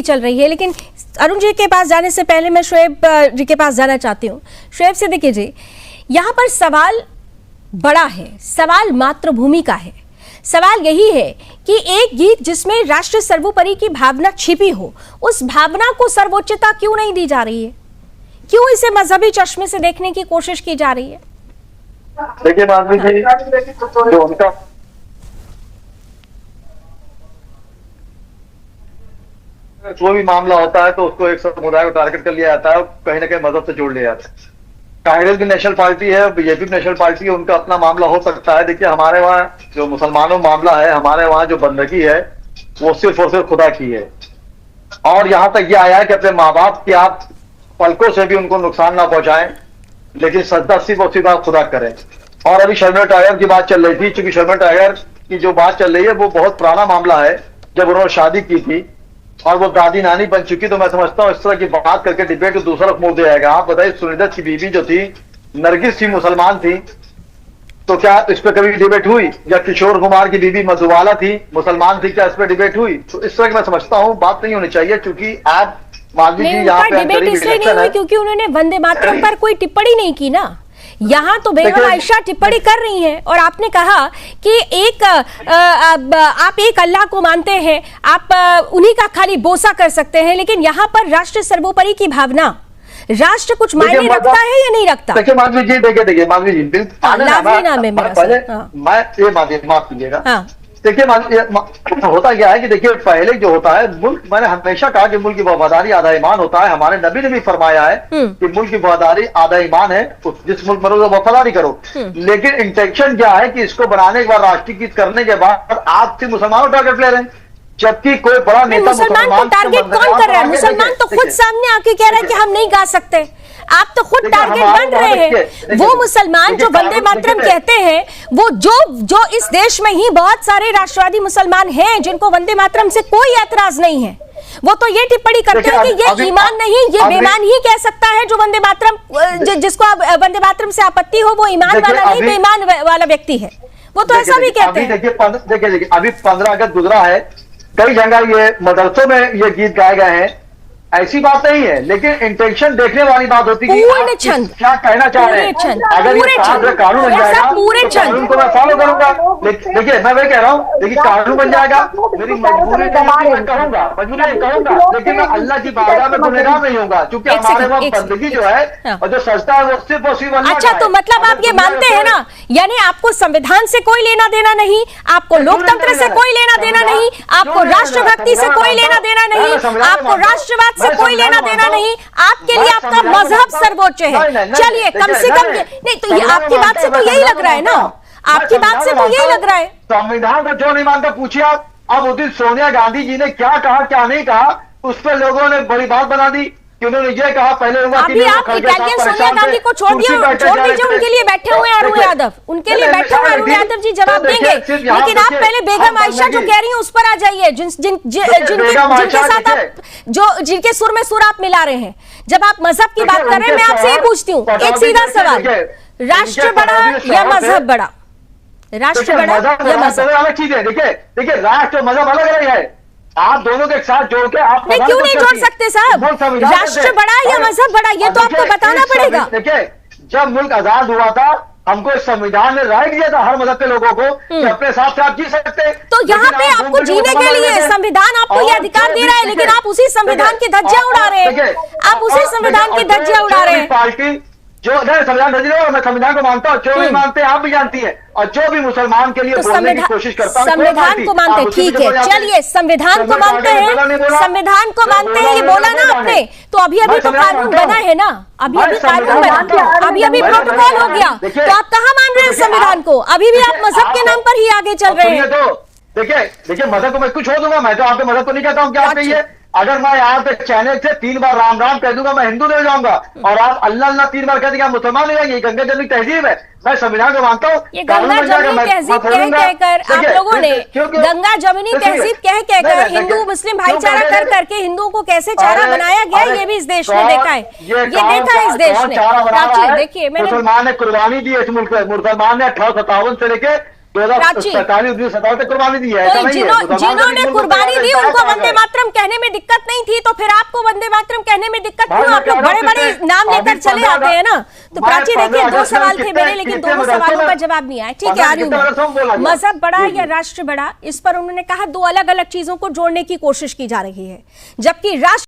चल रही है। लेकिन अरुण जी के पास जाने से पहले मैं शोएब जी के पास जाना चाहती हूँ। शोएब सिद्दीकी जी, यहाँ पर सवाल बड़ा है, सवाल मातृभूमि का है। सवाल यही है कि एक गीत जिसमें राष्ट्र सर्वोपरि की भावना छिपी हो, उस भावना को सर्वोच्चता क्यों नहीं दी जा रही है? क्यों इसे मजहबी चश्मे से देखने की कोशिश की जा रही है? देखिए माधवी जी, जो उनका कोई भी मामला होता है तो उसको एक समुदाय को टारगेट कर लिया जाता है और कहीं ना कहीं मदद से जोड़ लिया जाता है। कांग्रेस भी नेशनल पार्टी है, बीजेपी नेशनल पार्टी है, उनका अपना मामला हो सकता है। देखिए हमारे वहाँ जो मुसलमानों मामला है, हमारे वहाँ जो बंदगी है वो सिर्फ और सिर्फ खुदा की है। और यहाँ तक ये आया है कि अपने माँ बाप की आप पलकों से भी उनको नुकसान ना पहुंचाएं, लेकिन सजदा सिर्फ और सिर्फ आप खुदा करें। और अभी शर्मिला टैगर की बात चल रही थी, क्योंकि शर्मिला टैगर की जो बात चल रही है वो बहुत पुराना मामला है। जब उन्होंने शादी की थी और वो दादी नानी बन चुकी, तो मैं समझता हूँ इस तरह की बात करके डिबेट को दूसरा रुख मोड़ दिया जाएगा। आप बताइए, सुनिदत की बीवी जो थी, नरगिस थी, मुसलमान थी, तो क्या इस पर कभी डिबेट हुई? या किशोर कुमार की बीवी मधुबाला थी, मुसलमान थी, क्या इस पर डिबेट हुई? तो इस तरह की मैं समझता हूँ बात नहीं होनी चाहिए। क्योंकि आप माधवी जी यहाँ पे डिबेट इसलिए नहीं हुई क्योंकि उन्होंने वंदे मातरम पर कोई टिप्पणी नहीं की ना। यहाँ तो बेगम आयशा टिप्पणी कर रही हैं और आपने कहा कि आप एक अल्लाह को मानते हैं, आप उन्हीं का खाली बोसा कर सकते हैं, लेकिन यहाँ पर राष्ट्र सर्वोपरि की भावना, राष्ट्र कुछ मायने रखता है या नहीं रखता? देखिए माधवी जी, देखिए माधवी जी, मैं ये माफ कीजिएगा। देखिए होता क्या है कि देखिए पहले जो होता है मुल्क, मैंने हमेशा कहा कि मुल्क की वफादारी आधा ईमान होता है। हमारे नबी ने भी फरमाया है कि मुल्क की वफादारी आधा ईमान है, जिस मुल्क में रहो वफादारी करो। लेकिन इंटेंशन क्या है कि इसको बनाने के बाद, राष्ट्रीयकृत करने के बाद आप सिर्फ मुसलमानों टारगेट ले रहे हैं, जबकि कोई बड़ा नेता मुसलमान को टारगेट कौन कर रहा है? मुसलमान तो खुद सामने आके कह रहा है कि हम नहीं गा सकते। आप तो खुद टारगेट बन रहे हैं। वो मुसलमान जो वंदे मातरम कहते हैं, वो जो इस देश में ही बहुत सारे राष्ट्रवादी मुसलमान हैं जिनको वंदे मातरम से कोई ऐतराज नहीं है, वो तो ये टिप्पणी करते हैं कि ये ईमान नहीं, ये बेईमान ही कह सकता है जो वंदे मातरम, जिसको वंदे मातरम से आपत्ति हो, वो ईमान वाला नहीं, बेईमान वाला व्यक्ति है। वो तो ऐसा भी कहते हैं। देखिए अभी 15 अगस्त गुजरा है, कई जगह ये मदरसों में ये गीत गाए गए हैं, ऐसी बात नहीं है। लेकिन इंटेंशन देखने वाली बात होती है कि क्या कहना चाह रहे हैं। अगर ये कानून बन जाएगा तो कानून को मैं फॉलो करूंगा। देखिए मैं वही कह रहा हूँ, देखिए कानून बन जाएगा, मेरी मजबूरी कहूंगा, लेकिन मैं अल्लाह की बारगाह में गुनहगार नहीं होगा, क्योंकि हमारे वहाँ बंदगी जो है और जो सजदा है वो सिर्फ और सिर्फ। अच्छा, तो मतलब आप ये मानते हैं ना, यानी आपको संविधान से कोई लेना देना नहीं, आपको लोकतंत्र से कोई लेना देना नहीं, आपको राष्ट्रभक्ति से कोई लेना देना नहीं, आपको राष्ट्रवाद से कोई लेना देना नहीं, आपके लिए आपका मजहब सर्वोच्च है। चलिए कम से कम नहीं तो ये आपकी बात से तो यही लग रहा है ना, आपकी बात से तो यही लग रहा है। संविधान को जो नहीं मानता पूछिए आप। अब उस दिन सोनिया गांधी जी ने क्या कहा क्या नहीं कहा, उस पर लोगों ने बड़ी बात बना दी कि उन्होंने ये कहा पहले अभी आप इटालियन सोनिया गांधी को छोड़ दीजिए, उनके लिए बैठे हुए अरुण यादव, उनके लिए बैठे हुए अरुण यादव जी जवाब देंगे। लेकिन आप पहले बेगम आयशा जो कह रही हैं उस पर आ जाइए, जिनके साथ आप जिनके सुर में सुर आप मिला रहे हैं। जब आप मजहब की बात कर रहे हैं, मैं आपसे ये पूछती हूँ एक सीधा सवाल, राष्ट्र बड़ा या मजहब बड़ा? राष्ट्र बड़ा या मजहब? अलग चीज है। देखिए राष्ट्र मजहब अलग अलग है, आप दोनों के साथ जोड़ के आप नहीं, क्यों नहीं जोड़ सकते साहब? राष्ट्र बड़ा या मजहब बड़ा, ये तो आपको बताना पड़ेगा। देखिए जब मुल्क आजाद हुआ था, हमको संविधान ने राइट दिया था हर मजहब के लोगों को कि अपने साथ आप जी सकते। तो यहाँ पे आपको जीने के लिए संविधान आपको ये अधिकार दे रहा है, लेकिन आप उसी संविधान की धज्जियां उड़ा रहे हैं। आप उसी संविधान की धज्जियां उड़ा रहे हैं। पार्टी जो संविधान मैं संविधान को मानता हूँ, जो भी मानते हैं आप भी जानती है, और जो भी मुसलमान के लिए बोलने की कोशिश करता है संविधान को मानते हैं, ठीक है। चलिए संविधान को मानते हैं, संविधान को मानते हैं, ये बोला ना आपने, तो अभी तो कानून बना है ना, अभी कानून बना, अभी प्रोटोकॉल हो गया, तो आप कहाँ मान रहे हैं संविधान को? अभी भी आप मजहब के नाम पर ही आगे चल रहे हैं। देखिए मजहब को मैं कुछ छोड़ दूंगा, मैं तो आपके मजहब को नहीं कहता हूँ कि आप कहिए। अगर मैं यहाँ पे चैनल से 3 बार राम राम कह दूंगा, मैं हिंदू नहीं जाऊंगा, और आप अल्लाह अल्लाह 3 बार कह देंगे आप मुसलमान नहीं जाएंगे। गंगा जमुनी तहजीब है, मैं संविधान को मानता हूँ। ये गंगा जमुनी तहजीब कहकर आप लोगों ने गंगा जमुनी तहजीब कहकर हिंदू मुस्लिम भाईचारा कर करके हिंदुओं को कैसे चारा बनाया गया, ये भी इस देश ने देखा है, ये देखा है इस देश ने। देखिए मुसलमान ने कुर्बानी दी इस मुल्क में, मुसलमान ने 1857 से लेके प्राची, 1947 तक कुर्बानी दी है, तो ऐसा नहीं है। जिन्होंने कुर्बानी दी उनको वंदे मातरम कहने में दिक्कत नहीं थी, तो फिर आपको वंदे मातरम कहने में दिक्कत क्यों? आप लोग बड़े बड़े नाम लेकर चले आते हैं ना। तो प्राची देखिए, 2 सवाल थे मेरे, लेकिन दोनों सवालों का जवाब नहीं आया। ठीक है, आ रही हूं। मजहब बड़ा या राष्ट्र बड़ा, इस पर उन्होंने कहा 2 अलग अलग चीजों को जोड़ने की कोशिश की जा रही है, जबकि राष्ट्र